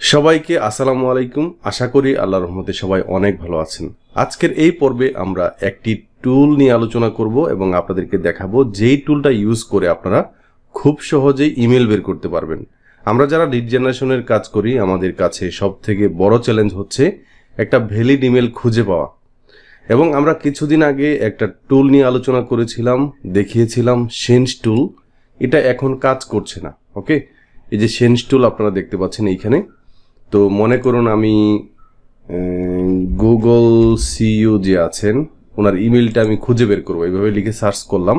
সবাইকে আসসালামু আলাইকুম। আশা করি আল্লাহর রহমতে সবাই অনেক ভালো আছেন। আজকের এই পর্বে আমরা একটি টুল নিয়ে আলোচনা করব এবং আপনাদেরকে দেখাবো যেই টুলটা ইউজ করে আপনারা খুব সহজেই ইমেল বের করতে পারবেন। আমরা যারা লিড জেনারেশনের কাজ করি, আমাদের কাছে সবথেকে বড় চ্যালেঞ্জ হচ্ছে একটা ভ্যালিড ইমেল খুঁজে পাওয়া। এবং আমরা কিছুদিন আগে একটা টুল নিয়ে আলোচনা করেছিলাম, দেখিয়েছিলাম সেন্স টুল। এটা এখন কাজ করছে না। ওকে, এই যে সেন্স টুল আপনারা দেখতে পাচ্ছেন এইখানে। তো মনে করুন আমি গুগল সিইও যে আছেন ওনার ইমেলটা আমি খুঁজে বের করবো, এইভাবে লিখে সার্চ করলাম।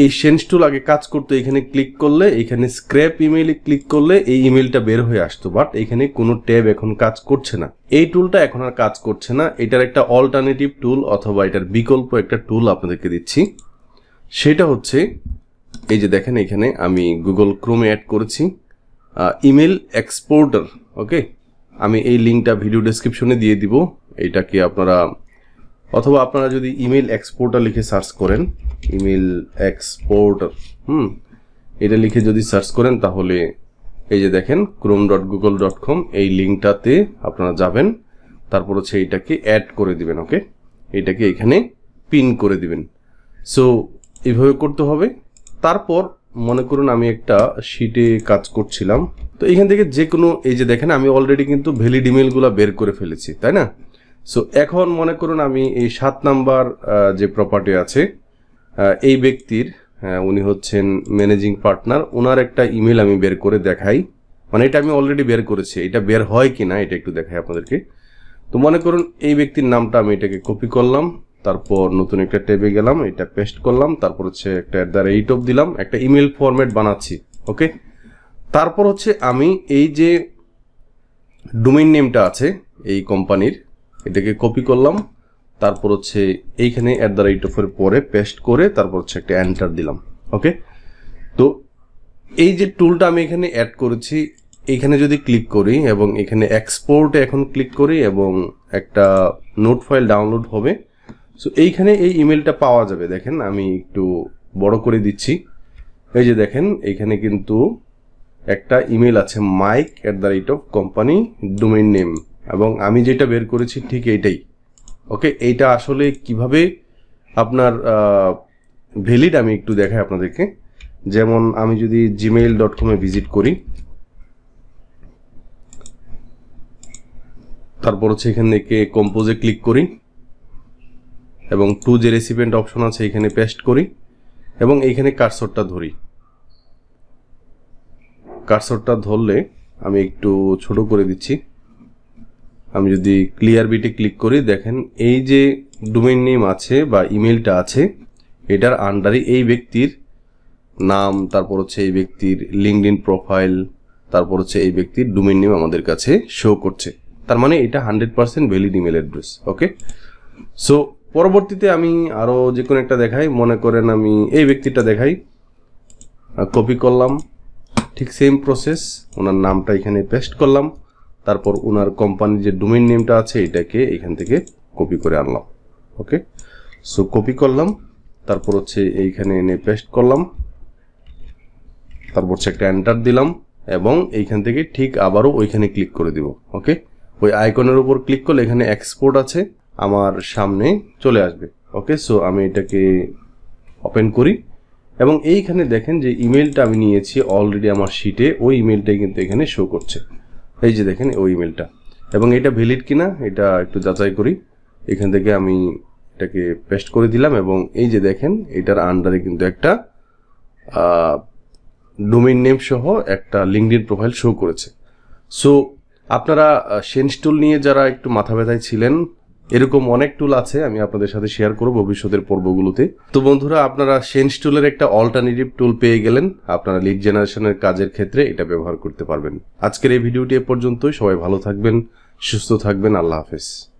এই সেন্স টুল আগে কাজ করতো, এখানে ক্লিক করলে, এখানে স্ক্র্যাপ ইমেইলে ক্লিক করলে এই ইমেলটা বের হয়ে আসতো, বাট এখানে কোনো ট্যাব এখন কাজ করছে না। এই টুলটা এখন আর কাজ করছে না। এটার একটা অল্টারনেটিভ টুল অথবা এটার বিকল্প একটা টুল আপনাদেরকে দিচ্ছি। সেটা হচ্ছে এই যে দেখেন, এখানে আমি গুগল ক্রোমে অ্যাড করেছি ইমেল এক্সপোর্টার। ওকে, আমি এই লিঙ্কটা ভিডিও ডেসক্রিপশনে দিয়ে দিব। এইটাকে আপনারা অথবা আপনারা যদি ইমেল এক্সপোর্টার লিখে সার্চ করেন, ইমেল এক্সপোর্টার এটা লিখে যদি সার্চ করেন তাহলে এই যে দেখেন chrome.google.com এই লিঙ্কটাতে আপনারা যাবেন। তারপর হচ্ছে এইটাকে অ্যাড করে দিবেন। ওকে, এইটাকে এখানে পিন করে দিবেন। সো এইভাবে করতে হবে। তারপর মনে করুন আমি একটা শিটে কাজ করছিলাম, তো এখান থেকে যে কোনো, এই যে দেখেন আমি অলরেডি কিন্তু ভ্যালিড ইমেলগুলো বের করে ফেলেছি, তাই না? সো এখন মনে করুন আমি এই 7 নাম্বার যে প্রপার্টি আছে এই ব্যক্তির, উনি হচ্ছেন ম্যানেজিং পার্টনার, ওনার একটা ইমেল আমি বের করে দেখাই। মানে এটা আমি অলরেডি বের করেছি, এটা বের হয় কি না এটা একটু দেখাই আপনাদেরকে। তো মনে করুন এই ব্যক্তির নামটা আমি এটাকে কপি করলাম, তারপর নতুন একটা ট্যাবে গেলাম, এটা পেস্ট করলাম, তারপর হচ্ছে একটা @8 দিলাম, একটা ইমেল ফরম্যাট বানাচ্ছি। ওকে, তারপর হচ্ছে আমি এই যে ডোমেইন নেমটা আছে এই কোম্পানির, এটাকে কপি করলাম, তারপর হচ্ছে এইখানে @8 এর পরে পেস্ট করে তারপর হচ্ছে একটা এন্টার দিলাম। ওকে, তো এই যে টুলটা আমি এখানে অ্যাড করেছি, এইখানে যদি ক্লিক করি এবং এখানে এক্সপোর্টে এখন ক্লিক করি এবং একটা নোট ফাইল ডাউনলোড হবে। সো এইখানে এই ইমেলটা পাওয়া যাবে। দেখেন আমি একটু বড় করে দিচ্ছি। এই যে দেখেন এইখানে কিন্তু একটা ইমেল আছে mike@company ডোমেইন নেম, এবং আমি যেটা বের করেছি ঠিক এইটাই। ওকে, এইটা আসলে কিভাবে আপনার ভ্যালিড আমি একটু দেখাই আপনাদেরকে। যেমন আমি যদি gmail.com ভিজিট করি, তারপর হচ্ছে এখান থেকে কম্পোজে ক্লিক করি এবং টু যে রেসিপিয়েন্ট অপশন আছে এখানে পেস্ট করি এবং এইখানে কার্সরটা ধরি। কার্সরটা ধরলে আমি একটু ছোট করে দিচ্ছি। আমি যদি ক্লিয়ার বিটে ক্লিক করি, দেখেন এই যে ডোমেইন নেম আছে বা ইমেলটা আছে এটার আন্ডারে এই ব্যক্তির নাম, তারপর হচ্ছে এই ব্যক্তির লিঙ্কডইন প্রোফাইল, তারপর হচ্ছে এই ব্যক্তির ডোমেইন নেম আমাদের কাছে শো করছে। তার মানে এটা 100% ভ্যালিড ইমেল অ্যাড্রেস। ওকে, সো পরবর্তীতে আমি আরো যে কোনো একটা দেখাই। মনে করেন আমি এই ব্যক্তিটা দেখাই, কপি করলাম, ঠিক সেম প্রসেস, ওনার নামটা এখানে পেস্ট করলাম, তারপর ওনার কোম্পানির যে ডোমেইন নেমটা আছে এটাকে এখান থেকে কপি করে আনলাম। ওকে, সো কপি করলাম, তারপর হচ্ছে এইখানে এনে পেস্ট করলাম, তারপর হচ্ছে একটা এন্টার দিলাম এবং এইখান থেকে ঠিক আবারও ওইখানে ক্লিক করে দিব। ওকে, ওই আইকনের উপর ক্লিক করলে এখানে এক্সপোর্ট আছে আমার সামনে চলে আসবে। ওকে, সো আমি এটাকে ওপেন করি এবং এইখানে দেখেন যে ইমেলটা আমি নিয়েছি অলরেডি আমার শিটে, ওই ইমেলটাই কিন্তু এখানে শো করছে। এই যে দেখেন ওই ইমেলটা, এবং এটা ভ্যালিড কিনা এটা একটু যাচাই করি। এখান থেকে আমি এটাকে পেস্ট করে দিলাম এবং এই যে দেখেন এটার আন্ডারে কিন্তু একটা ডোমেইন নেম সহ একটা লিঙ্কডইন প্রোফাইল শো করেছে। সো আপনারা সেন্স টুল নিয়ে যারা একটু মাথা ব্যথায় ছিলেন, এরকম অনেক টুল আছে, আমি আপনাদের সাথে শেয়ার করব ভবিষ্যতের পর্বগুলোতে। তো বন্ধুরা, আপনারা সেন্স টুলের একটা অল্টারনেটিভ টুল পেয়ে গেলেন, আপনারা লিড জেনারেশনের কাজের ক্ষেত্রে এটা ব্যবহার করতে পারবেন। আজকের এই ভিডিওটি এ পর্যন্তই। সবাই ভালো থাকবেন, সুস্থ থাকবেন। আল্লাহ হাফেজ।